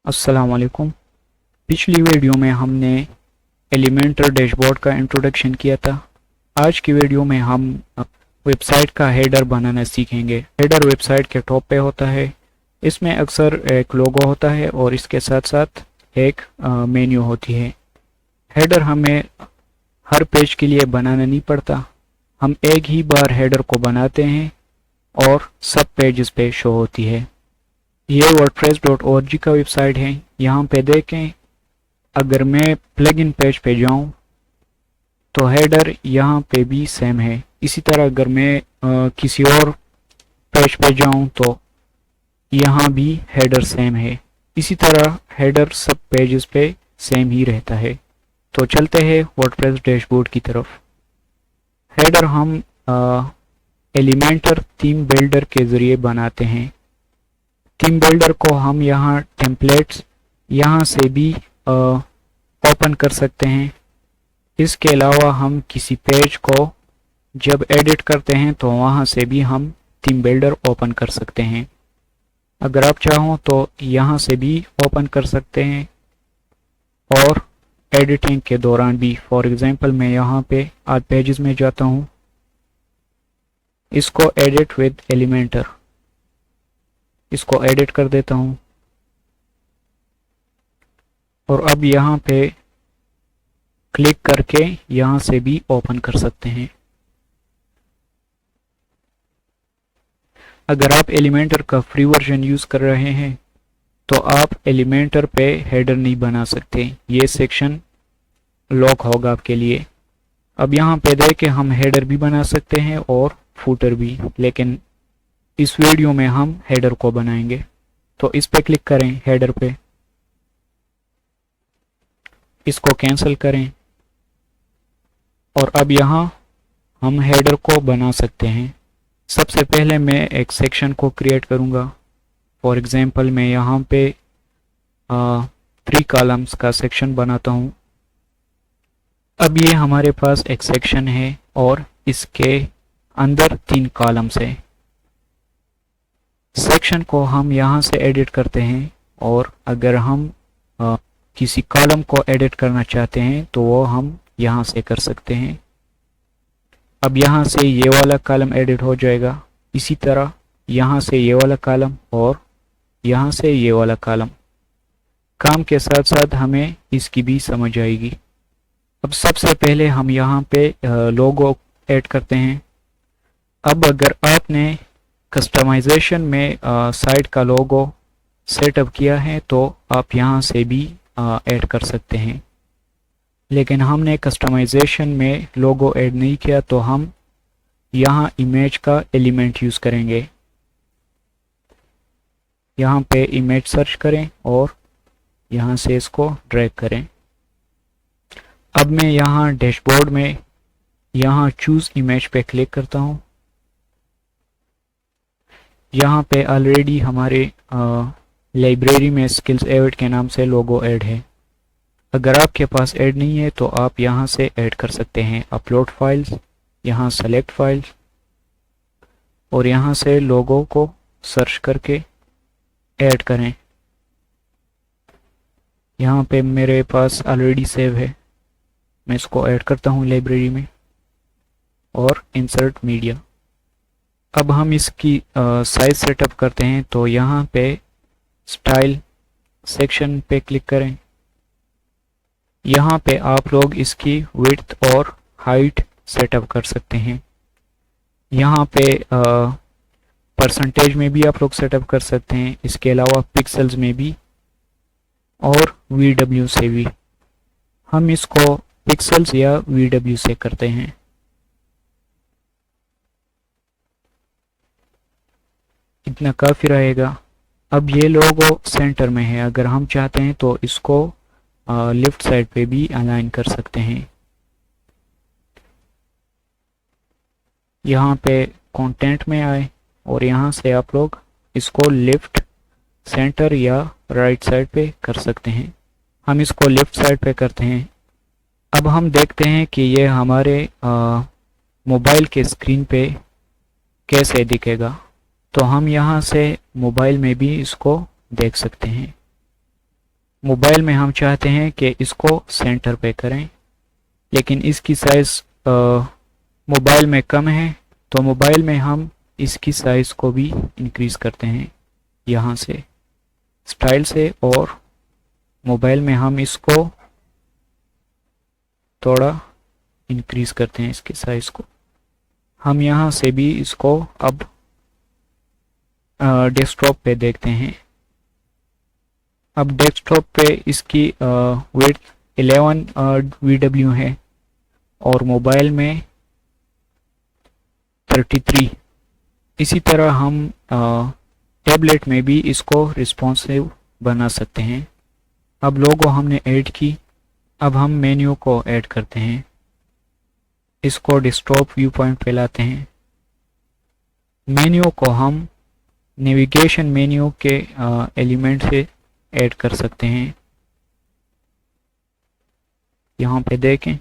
अस्सलाम वालेकुम। पिछली वीडियो में हमने एलिमेंटर डैशबोर्ड का इंट्रोडक्शन किया था। आज की वीडियो में हम वेबसाइट का हेडर बनाना सीखेंगे। हेडर वेबसाइट के टॉप पे होता है। इसमें अक्सर एक लोगो होता है और इसके साथ साथ एक मेन्यू होती है। हेडर हमें हर पेज के लिए बनाना नहीं पड़ता, हम एक ही बार हेडर को बनाते हैं और सब पेजेस पे शो होती है। ये wordpress.org का वेबसाइट है। यहाँ पे देखें, अगर मैं प्लगइन पेज पे जाऊँ तो हेडर यहाँ पे भी सेम है। इसी तरह अगर मैं किसी और पेज पे जाऊँ तो यहाँ भी हेडर सेम है। इसी तरह हेडर सब पेजेस पे सेम ही रहता है। तो चलते हैं वर्डप्रेस डैशबोर्ड की तरफ। हेडर हम एलिमेंटर थीम बिल्डर के ज़रिए बनाते हैं। थीम बिल्डर को हम यहाँ टेम्पलेट्स यहाँ से भी ओपन कर सकते हैं। इसके अलावा हम किसी पेज को जब एडिट करते हैं तो वहाँ से भी हम थीम बिल्डर ओपन कर सकते हैं। अगर आप चाहो तो यहाँ से भी ओपन कर सकते हैं और एडिटिंग के दौरान भी। फॉर एग्जांपल मैं यहाँ पे आज पेजेस में जाता हूँ, इसको एडिट विद एलिमेंटर, इसको एडिट कर देता हूँ और अब यहाँ पे क्लिक करके यहाँ से भी ओपन कर सकते हैं। अगर आप एलिमेंटर का फ्री वर्जन यूज़ कर रहे हैं तो आप एलिमेंटर पे हेडर नहीं बना सकते, ये सेक्शन लॉक होगा आपके लिए। अब यहाँ पे देखें, हम हेडर भी बना सकते हैं और फूटर भी, लेकिन इस वीडियो में हम हेडर को बनाएंगे। तो इस पे क्लिक करें, हेडर पे, इसको कैंसिल करें और अब यहाँ हम हेडर को बना सकते हैं। सबसे पहले मैं एक सेक्शन को क्रिएट करूँगा। फॉर एग्जांपल मैं यहाँ पे 3 कॉलम्स का सेक्शन बनाता हूँ। अब ये हमारे पास एक सेक्शन है और इसके अंदर 3 कॉलम्स है। सेक्शन को हम यहाँ से एडिट करते हैं और अगर हम किसी कॉलम को एडिट करना चाहते हैं तो वो हम यहाँ से कर सकते हैं। अब यहाँ से ये वाला कॉलम एडिट हो जाएगा, इसी तरह यहाँ से ये वाला कॉलम और यहाँ से ये वाला कॉलम। काम के साथ साथ हमें इसकी भी समझ आएगी। अब सबसे पहले हम यहाँ पे लोगो ऐड करते हैं। अब अगर आपने कस्टमाइजेशन में साइट का लोगो सेटअप किया है तो आप यहाँ से भी ऐड कर सकते हैं, लेकिन हमने कस्टमाइजेशन में लोगो ऐड नहीं किया तो हम यहाँ इमेज का एलिमेंट यूज़ करेंगे। यहाँ पे इमेज सर्च करें और यहाँ से इसको ड्रैग करें। अब मैं यहाँ डैशबोर्ड में यहाँ चूज़ इमेज पे क्लिक करता हूँ। यहाँ पे ऑलरेडी हमारे लाइब्रेरी में स्किल्स ऐड के नाम से लोगो ऐड है। अगर आपके पास ऐड नहीं है तो आप यहाँ से ऐड कर सकते हैं। अपलोड फाइल्स, यहाँ सेलेक्ट फाइल्स और यहाँ से लोगो को सर्च करके ऐड करें। यहाँ पे मेरे पास ऑलरेडी सेव है, मैं इसको ऐड करता हूँ लाइब्रेरी में और इंसर्ट मीडिया। अब हम इसकी साइज सेटअप करते हैं तो यहाँ पे स्टाइल सेक्शन पे क्लिक करें। यहाँ पे आप लोग इसकी विड्थ और हाइट सेटअप कर सकते हैं। यहाँ पे परसेंटेज में भी आप लोग सेटअप कर सकते हैं, इसके अलावा पिक्सल्स में भी और VW से भी। हम इसको पिक्सल्स या VW से करते हैं। इतना काफ़ी रहेगा। अब ये लोगो सेंटर में है, अगर हम चाहते हैं तो इसको लेफ्ट साइड पे भी अलाइन कर सकते हैं। यहाँ पे कंटेंट में आए और यहाँ से आप लोग इसको लेफ्ट, सेंटर या राइट साइड पे कर सकते हैं। हम इसको लेफ्ट साइड पे करते हैं। अब हम देखते हैं कि ये हमारे मोबाइल के स्क्रीन पे कैसे दिखेगा। तो हम यहाँ से मोबाइल में भी इसको देख सकते हैं। मोबाइल में हम चाहते हैं कि इसको सेंटर पे करें, लेकिन इसकी साइज़ मोबाइल में कम है, तो मोबाइल में हम इसकी साइज़ को भी इंक्रीज़ करते हैं यहाँ से स्टाइल से, और मोबाइल में हम इसको थोड़ा इंक्रीज़ करते हैं इसकी साइज़ को। हम यहाँ से भी इसको अब डेस्कटॉप पे देखते हैं। अब डेस्कटॉप पे इसकी विड्थ 11 VW है और मोबाइल में 33। इसी तरह हम टैबलेट में भी इसको रिस्पॉन्सिव बना सकते हैं। अब लोगो हमने ऐड की, अब हम मेन्यू को ऐड करते हैं। इसको डेस्कटॉप व्यू पॉइंट पे लाते हैं। मेन्यू को हम नेविगेशन मेन्यू के एलिमेंट से ऐड कर सकते हैं। यहाँ पे देखें,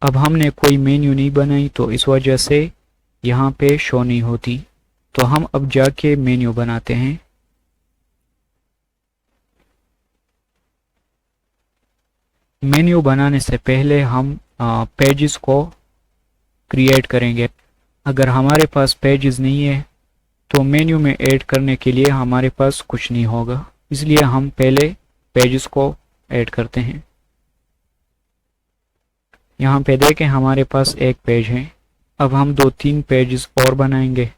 अब हमने कोई मेन्यू नहीं बनाई तो इस वजह से यहाँ पे शो नहीं होती, तो हम अब जाके मेन्यू बनाते हैं। मेन्यू बनाने से पहले हम पेजेस को क्रिएट करेंगे। अगर हमारे पास पेजेस नहीं है तो मेन्यू में ऐड करने के लिए हमारे पास कुछ नहीं होगा, इसलिए हम पहले पेजेस को ऐड करते हैं। यहाँ पे देखें हमारे पास एक पेज है। अब हम 2-3 पेजेस और बनाएंगे।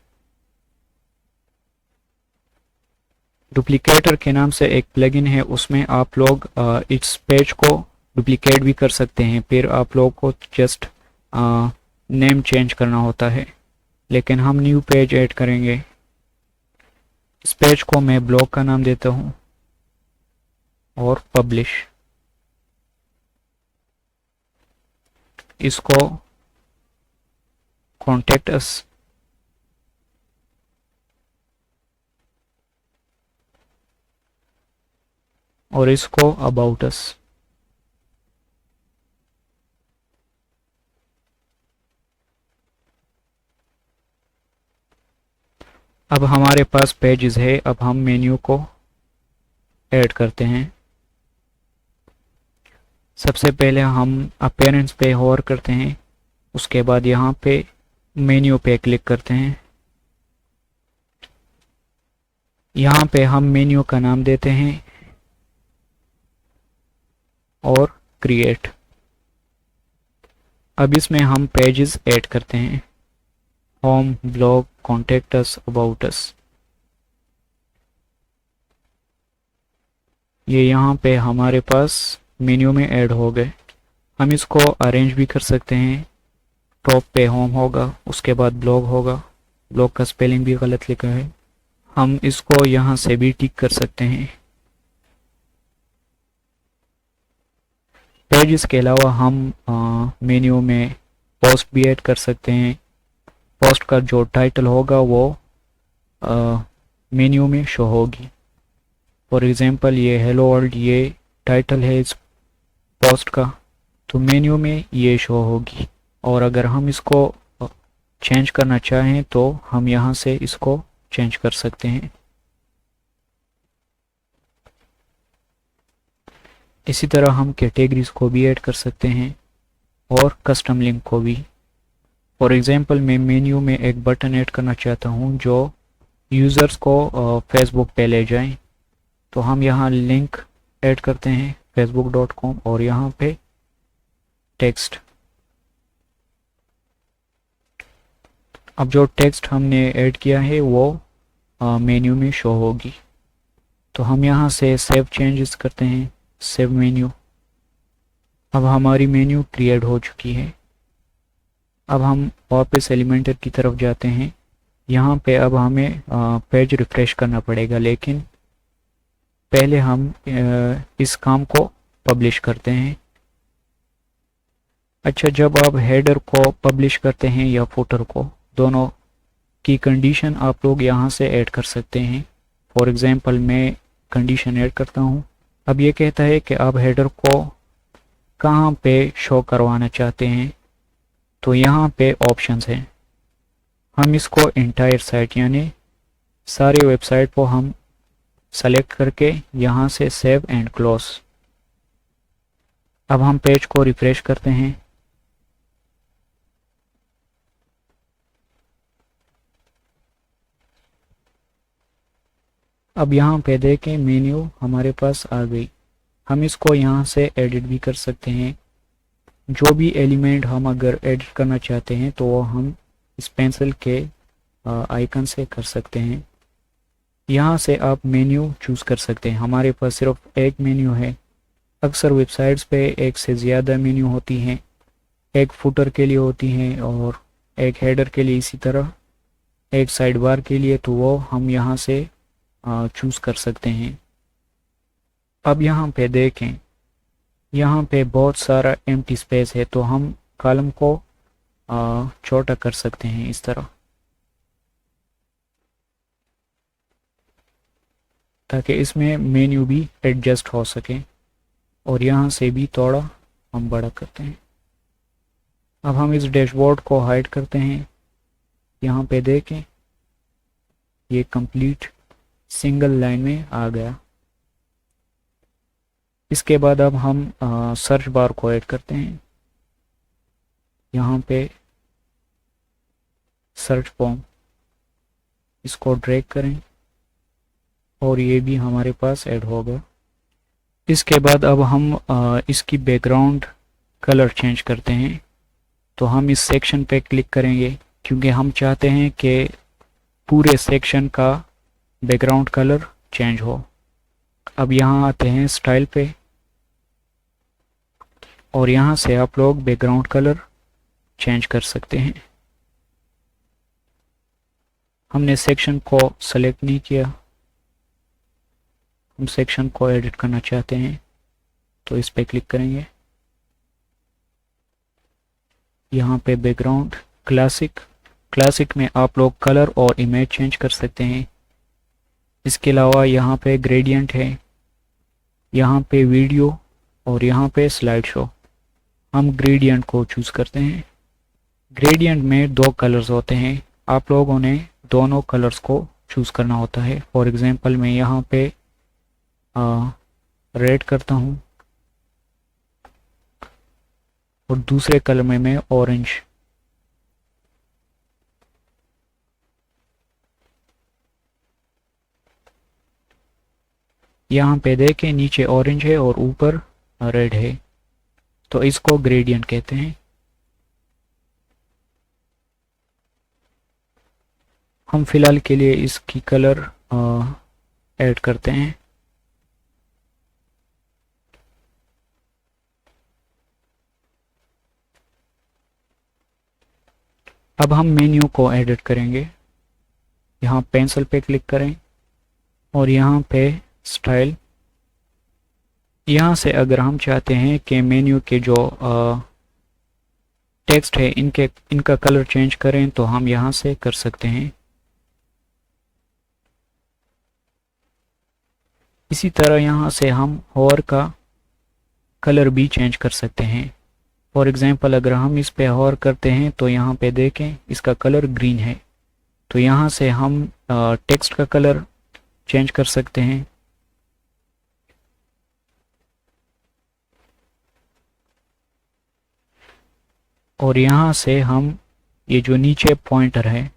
डुप्लीकेटर के नाम से एक प्लगइन है, उसमें आप लोग इस पेज को डुप्लीकेट भी कर सकते हैं, फिर आप लोग को जस्ट नेम चेंज करना होता है। लेकिन हम न्यू पेज ऐड करेंगे। इस पेज को मैं ब्लॉग का नाम देता हूँ और पब्लिश। इसको कॉन्टेक्ट अस, और इसको अबाउट अस। अब हमारे पास पेजेस है। अब हम मेन्यू को ऐड करते हैं। सबसे पहले हम अपीयरेंस पे होवर करते हैं, उसके बाद यहाँ पे मेन्यू पे क्लिक करते हैं। यहाँ पे हम मेन्यू का नाम देते हैं और क्रिएट। अब इसमें हम पेजेस ऐड करते हैं, home, blog, contact us, about us. ये यहाँ पे हमारे पास मेन्यू में ऐड हो गए। हम इसको अरेंज भी कर सकते हैं। टॉप पे होम होगा, उसके बाद ब्लॉग होगा। ब्लॉग का स्पेलिंग भी गलत लिखा है। हम इसको यहाँ से भी टिक कर सकते हैं। पेजेस के अलावा हम मेन्यू में पोस्ट भी ऐड कर सकते हैं। पोस्ट का जो टाइटल होगा वो मेन्यू में शो होगी। फॉर एग्जांपल ये हेलो वर्ल्ड, ये टाइटल है इस पोस्ट का, तो मेन्यू में ये शो होगी। और अगर हम इसको चेंज करना चाहें तो हम यहाँ से इसको चेंज कर सकते हैं। इसी तरह हम कैटेगरीज को भी ऐड कर सकते हैं और कस्टम लिंक को भी। फॉर एग्जांपल मैं मेन्यू में एक बटन ऐड करना चाहता हूँ जो यूज़र्स को फेसबुक पे ले जाएं, तो हम यहाँ लिंक ऐड करते हैं facebook.com और यहाँ पे टेक्स्ट। अब जो टेक्स्ट हमने ऐड किया है वो मेन्यू में शो होगी। तो हम यहाँ से सेव चेंजेस करते हैं, सेव मेन्यू। अब हमारी मेन्यू क्रिएट हो चुकी है। अब हम वापस एलिमेंटर की तरफ जाते हैं। यहाँ पे अब हमें पेज रिफ्रेश करना पड़ेगा, लेकिन पहले हम इस काम को पब्लिश करते हैं। अच्छा, जब आप हेडर को पब्लिश करते हैं या फुटर को, दोनों की कंडीशन आप लोग यहाँ से ऐड कर सकते हैं। फॉर एग्जांपल मैं कंडीशन ऐड करता हूँ। अब ये कहता है कि आप हेडर को कहाँ पे शो करवाना चाहते हैं, तो यहाँ पे ऑप्शंस हैं। हम इसको एंटायर साइट यानी सारे वेबसाइट को हम सेलेक्ट करके यहाँ से सेव एंड क्लोज। अब हम पेज को रिफ्रेश करते हैं। अब यहाँ पे देखें मेन्यू हमारे पास आ गई। हम इसको यहाँ से एडिट भी कर सकते हैं। जो भी एलिमेंट हम अगर एडिट करना चाहते हैं तो वो हम इस पेंसिल के आइकन से कर सकते हैं। यहाँ से आप मेन्यू चूज़ कर सकते हैं। हमारे पास सिर्फ एक मेन्यू है। अक्सर वेबसाइट्स पे एक से ज़्यादा मेन्यू होती हैं। एक फुटर के लिए होती हैं और एक हेडर के लिए इसी तरह, एक साइड बार के लिए, तो वो हम यहाँ से चूज़ कर सकते हैं। अब यहाँ पे देखें, यहाँ पे बहुत सारा एम्प्टी स्पेस है, तो हम कॉलम को छोटा कर सकते हैं इस तरह, ताकि इसमें मेन्यू भी एडजस्ट हो सके। और यहाँ से भी थोड़ा हम बड़ा करते हैं। अब हम इस डैशबोर्ड को हाइड करते हैं। यहाँ पे देखें ये कंप्लीट सिंगल लाइन में आ गया। इसके बाद अब हम सर्च बार को ऐड करते हैं। यहाँ पे सर्च फॉर्म, इसको ड्रैग करें और ये भी हमारे पास ऐड होगा। इसके बाद अब हम इसकी बैकग्राउंड कलर चेंज करते हैं। तो हम इस सेक्शन पे क्लिक करेंगे क्योंकि हम चाहते हैं कि पूरे सेक्शन का बैकग्राउंड कलर चेंज हो। अब यहाँ आते हैं स्टाइल पे और यहाँ से आप लोग बैकग्राउंड कलर चेंज कर सकते हैं। हमने सेक्शन को सेलेक्ट नहीं किया, हम सेक्शन को एडिट करना चाहते हैं तो इस पे क्लिक करेंगे। यहाँ पे बैकग्राउंड क्लासिक में आप लोग कलर और इमेज चेंज कर सकते हैं। इसके अलावा यहाँ पे ग्रेडियंट है, यहाँ पे वीडियो और यहाँ पे स्लाइड शो। हम ग्रेडियंट को चूज़ करते हैं। ग्रेडियंट में दो कलर्स होते हैं, आप लोगों ने दोनों कलर्स को चूज़ करना होता है। फॉर एग्जांपल मैं यहाँ पे रेड करता हूँ और दूसरे कलर में मैं ऑरेंज। यहाँ पे देखें नीचे ऑरेंज है और ऊपर रेड है, तो इसको ग्रेडियंट कहते हैं। हम फिलहाल के लिए इसकी कलर ऐड करते हैं। अब हम मेन्यू को एडिट करेंगे। यहाँ पेंसिल पे क्लिक करें और यहाँ पे स्टाइल। यहाँ से अगर हम चाहते हैं कि मेन्यू के जो टेक्स्ट है इनका कलर चेंज करें तो हम यहाँ से कर सकते हैं। इसी तरह यहाँ से हम होवर का कलर भी चेंज कर सकते हैं। फॉर एग्जांपल अगर हम इस पे होवर करते हैं तो यहाँ पे देखें इसका कलर ग्रीन है, तो यहाँ से हम टेक्स्ट का कलर चेंज कर सकते हैं। और यहाँ से हम ये जो नीचे पॉइंटर है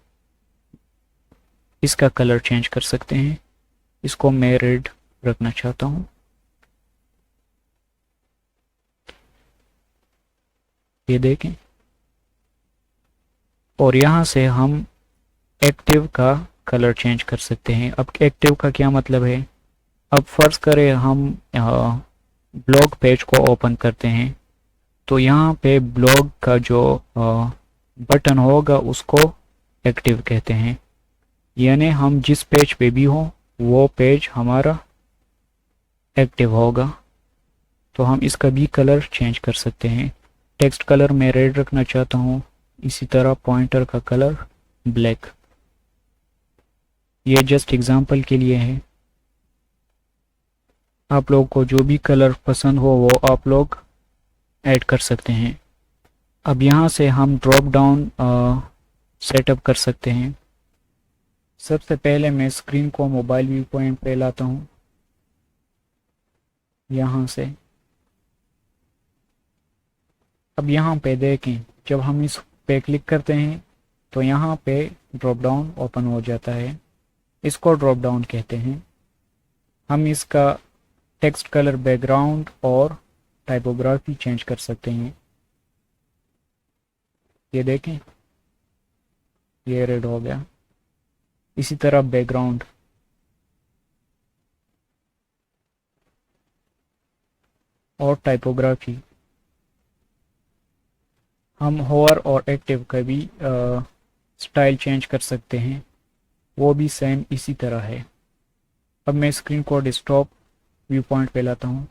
इसका कलर चेंज कर सकते हैं। इसको मैं रेड रखना चाहता हूँ। ये देखें। और यहाँ से हम एक्टिव का कलर चेंज कर सकते हैं। अब एक्टिव का क्या मतलब है, अब फर्ज करें हम ब्लॉग पेज को ओपन करते हैं तो यहाँ पे ब्लॉग का जो बटन होगा उसको एक्टिव कहते हैं। यानी हम जिस पेज पे भी हो वो पेज हमारा एक्टिव होगा। तो हम इसका भी कलर चेंज कर सकते हैं। टेक्स्ट कलर मैं रेड रखना चाहता हूँ, इसी तरह पॉइंटर का कलर ब्लैक। ये जस्ट एग्जांपल के लिए है। आप लोग को जो भी कलर पसंद हो वो आप लोग ऐड कर सकते हैं। अब यहाँ से हम ड्रॉप डाउन सेटअप कर सकते हैं। सबसे पहले मैं स्क्रीन को मोबाइल व्यू पॉइंट पे लाता हूँ, यहाँ से। अब यहाँ पे देखें, जब हम इस पे क्लिक करते हैं तो यहाँ पे ड्रॉप डाउन ओपन हो जाता है। इसको ड्रॉप डाउन कहते हैं। हम इसका टेक्स्ट कलर, बैकग्राउंड और टाइपोग्राफी चेंज कर सकते हैं। ये देखें, ये रेड हो गया। इसी तरह बैकग्राउंड, और टाइपोग्राफी। हम होवर और एक्टिव का भी स्टाइल चेंज कर सकते हैं, वो भी सेम इसी तरह है। अब मैं स्क्रीन को डेस्कटॉप व्यू पॉइंट पे लाता हूँ।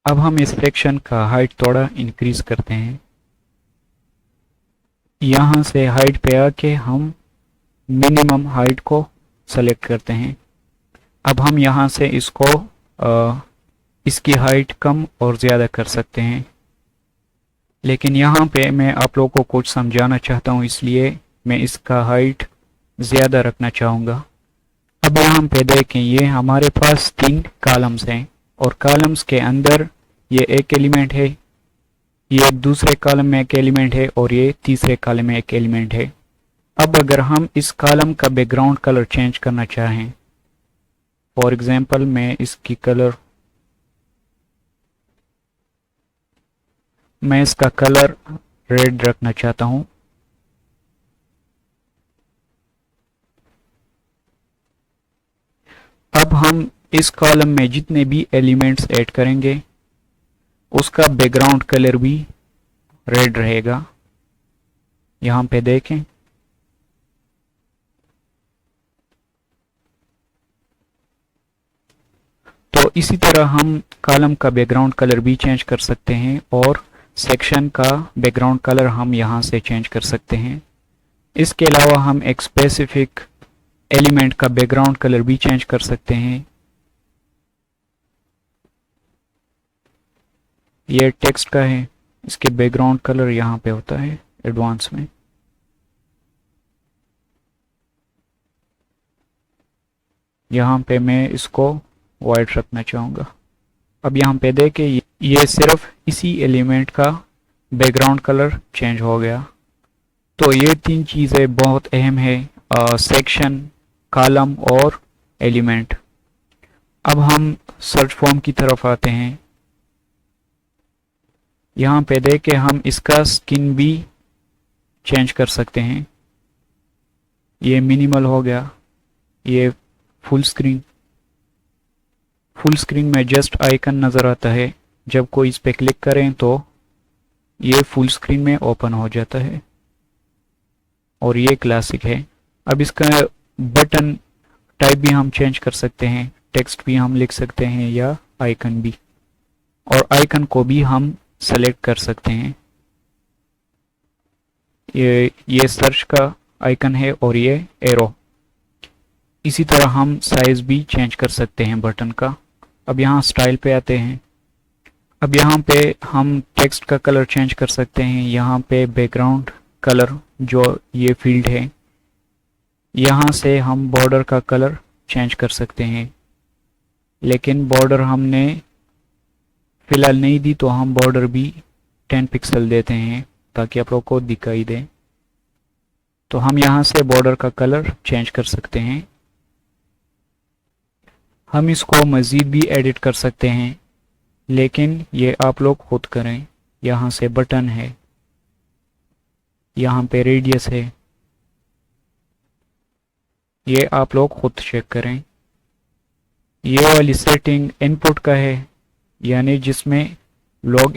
अब हम इस सेक्शन का हाइट थोड़ा इंक्रीज करते हैं। यहाँ से हाइट पे आके हम मिनिमम हाइट को सेलेक्ट करते हैं। अब हम यहाँ से इसकी हाइट कम और ज़्यादा कर सकते हैं, लेकिन यहाँ पे मैं आप लोगों को कुछ समझाना चाहता हूँ, इसलिए मैं इसका हाइट ज़्यादा रखना चाहूँगा। अब यहाँ पे देखें, ये हमारे पास 3 कॉलम्स हैं और कॉलम्स के अंदर ये एक एलिमेंट है, ये दूसरे कॉलम में एक एलिमेंट है और ये तीसरे कॉलम में एक एलिमेंट है। अब अगर हम इस कॉलम का बैकग्राउंड कलर चेंज करना चाहें, फॉर एग्जांपल मैं इसका कलर रेड रखना चाहता हूं। अब हम इस कॉलम में जितने भी एलिमेंट्स ऐड करेंगे उसका बैकग्राउंड कलर भी रेड रहेगा। यहां पे देखें, तो इसी तरह हम कॉलम का बैकग्राउंड कलर भी चेंज कर सकते हैं और सेक्शन का बैकग्राउंड कलर हम यहां से चेंज कर सकते हैं। इसके अलावा हम एक स्पेसिफिक एलिमेंट का बैकग्राउंड कलर भी चेंज कर सकते हैं। ये टेक्स्ट का है, इसके बैकग्राउंड कलर यहाँ पे होता है एडवांस में। यहाँ पे मैं इसको वाइट रखना चाहूँगा। अब यहाँ पे देखें, ये सिर्फ इसी एलिमेंट का बैकग्राउंड कलर चेंज हो गया। तो ये 3 चीज़ें बहुत अहम है, सेक्शन, कॉलम और एलिमेंट। अब हम सर्च फॉर्म की तरफ आते हैं। यहाँ पे देखें, हम इसका स्किन भी चेंज कर सकते हैं। ये मिनिमल हो गया, ये फुल स्क्रीन में जस्ट आइकन नज़र आता है। जब कोई इस पे क्लिक करें तो ये फुल स्क्रीन में ओपन हो जाता है और ये क्लासिक है। अब इसका बटन टाइप भी हम चेंज कर सकते हैं, टेक्स्ट भी हम लिख सकते हैं या आइकन भी, और आइकन को भी हम सेलेक्ट कर सकते हैं। ये सर्च का आइकन है और ये एरो। इसी तरह हम साइज भी चेंज कर सकते हैं बटन का। अब यहाँ स्टाइल पे आते हैं। अब यहाँ पे हम टेक्स्ट का कलर चेंज कर सकते हैं। यहाँ पे बैकग्राउंड कलर जो ये फील्ड है, यहाँ से हम बॉर्डर का कलर चेंज कर सकते हैं, लेकिन बॉर्डर हमने फिलहाल नहीं दी, तो हम बॉर्डर भी 10 पिक्सल देते हैं ताकि आप लोग को दिखाई दे। तो हम यहाँ से बॉर्डर का कलर चेंज कर सकते हैं। हम इसको मज़ीद भी एडिट कर सकते हैं, लेकिन ये आप लोग खुद करें। यहाँ से बटन है, यहाँ पे रेडियस है, ये आप लोग खुद चेक करें। ये वाली सेटिंग इनपुट का है, यानी जिसमें लोग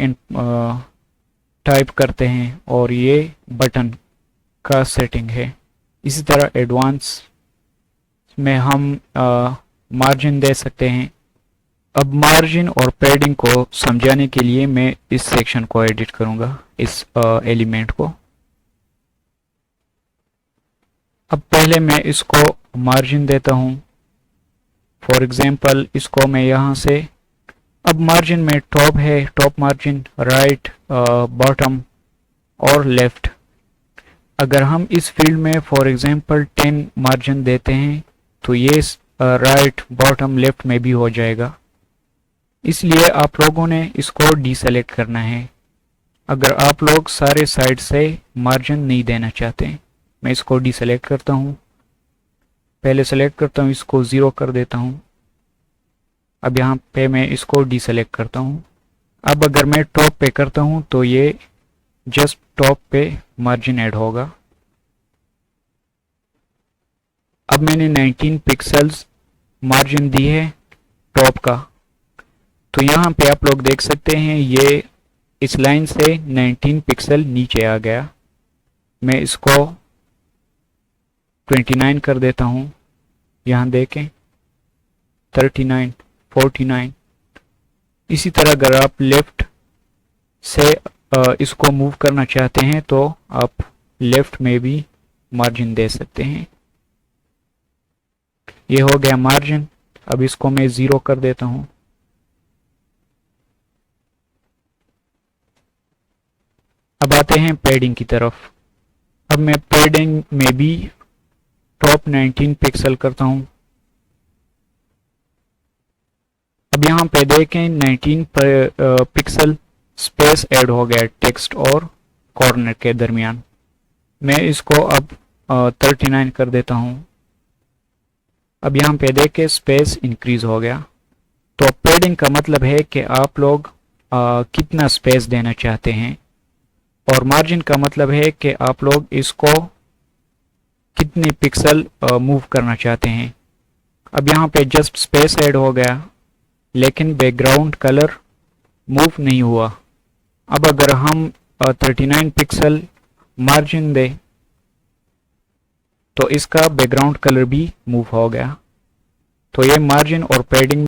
टाइप करते हैं, और ये बटन का सेटिंग है। इसी तरह एडवांस में हम मार्जिन दे सकते हैं। अब मार्जिन और पैडिंग को समझाने के लिए मैं इस सेक्शन को एडिट करूंगा, इस एलिमेंट को। अब पहले मैं इसको मार्जिन देता हूं। फॉर एग्जांपल इसको मैं यहाँ से, अब मार्जिन में टॉप है, टॉप मार्जिन, राइट, बॉटम और लेफ्ट। अगर हम इस फील्ड में फॉर एग्जांपल 10 मार्जिन देते हैं तो ये राइट बॉटम लेफ्ट में भी हो जाएगा, इसलिए आप लोगों ने इसको डीसेलेक्ट करना है। अगर आप लोग सारे साइड से मार्जिन नहीं देना चाहते, मैं इसको डीसेलेक्ट करता हूँ। पहले सेलेक्ट करता हूँ, इसको 0 कर देता हूँ। अब यहाँ पे मैं इसको डीसेलेक्ट करता हूँ। अब अगर मैं टॉप पे करता हूँ तो ये जस्ट टॉप पे मार्जिन ऐड होगा। अब मैंने 19 पिक्सल्स मार्जिन दी है टॉप का, तो यहाँ पे आप लोग देख सकते हैं ये इस लाइन से 19 पिक्सल नीचे आ गया। मैं इसको 29 कर देता हूँ। यहाँ देखें 39, 49। इसी तरह अगर आप लेफ्ट से इसको मूव करना चाहते हैं तो आप लेफ्ट में भी मार्जिन दे सकते हैं। ये हो गया मार्जिन। अब इसको मैं 0 कर देता हूँ। अब आते हैं पैडिंग की तरफ। अब मैं पैडिंग में भी टॉप 19 पिक्सल करता हूँ। अब यहाँ पे देखें 19 पिक्सल स्पेस ऐड हो गया टेक्स्ट और कॉर्नर के दरमियान। मैं इसको अब 39 कर देता हूँ। अब यहाँ पे देखें स्पेस इंक्रीज हो गया। तो पैडिंग का मतलब है कि आप लोग कितना स्पेस देना चाहते हैं, और मार्जिन का मतलब है कि आप लोग इसको कितने पिक्सल मूव करना चाहते हैं। अब यहाँ पे जस्ट स्पेस ऐड हो गया, लेकिन बैकग्राउंड कलर मूव नहीं हुआ। अब अगर हम 39 पिक्सल मार्जिन दें तो इसका बैकग्राउंड कलर भी मूव हो गया। तो ये मार्जिन और पैडिंग